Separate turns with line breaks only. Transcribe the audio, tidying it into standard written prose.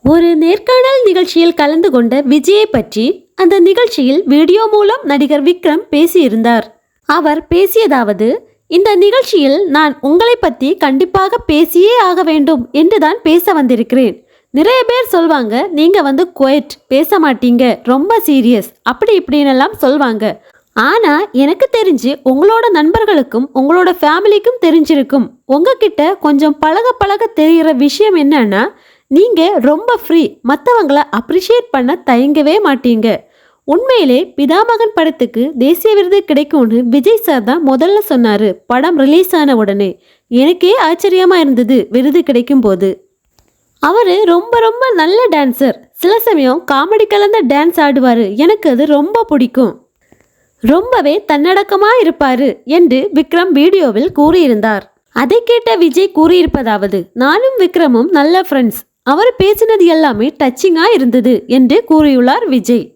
ஒரு நேர்காணல் நிகழ்ச்சியில் கலந்து கொண்ட விஜயை பற்றி அந்த நிகழ்ச்சியில் வீடியோ மூலம் நடிகர் விக்ரம் பேசியிருந்தார். அவர் பேசியதாவது, இந்த நிகழ்ச்சியில் நான் உங்களை பற்றி கண்டிப்பாக பேசியே ஆக வேண்டும் என்றுதான் பேச வந்திருக்கிறேன். நிறைய பேர் சொல்வாங்க, நீங்க குவைட் பேச மாட்டீங்க, ரொம்ப சீரியஸ், அப்படி இப்படின்னெல்லாம் சொல்வாங்க. ஆனா எனக்கு தெரிஞ்சு உங்களோட நண்பர்களுக்கும் உங்களோட ஃபேமிலிக்கும் தெரிஞ்சிருக்கும். உங்ககிட்ட கொஞ்சம் பழக பழக தெரிகிற விஷயம் என்னன்னா, நீங்க ரொம்ப ஃப்ரீ, மற்றவங்கள அப்ரிஷியேட் பண்ண தயங்கவே மாட்டீங்க. உண்மையிலே பிதாமகன் படத்துக்கு தேசிய விருது கிடைக்கும்னு விஜய் சார் தான் முதல்ல சொன்னாரு. படம் ரிலீஸ் ஆன உடனே எனக்கே ஆச்சரியமா இருந்தது விருது கிடைக்கும் போது. அவரு ரொம்ப ரொம்ப நல்ல டான்சர். சில சமயம் காமெடி கலந்த டான்ஸ் ஆடுவாரு. எனக்கு அது ரொம்ப பிடிக்கும். ரொம்பவே தன்னடக்கமா இருப்பாரு என்று விக்ரம் வீடியோவில் கூறியிருந்தார். அதை கேட்ட விஜய் கூறியிருப்பதாவது, நானும் விக்ரமும் நல்ல ஃப்ரெண்ட்ஸ். அவர் பேசினது எல்லாமே டச்சிங்கா இருந்தது என்று கூறியுள்ளார் விஜய்.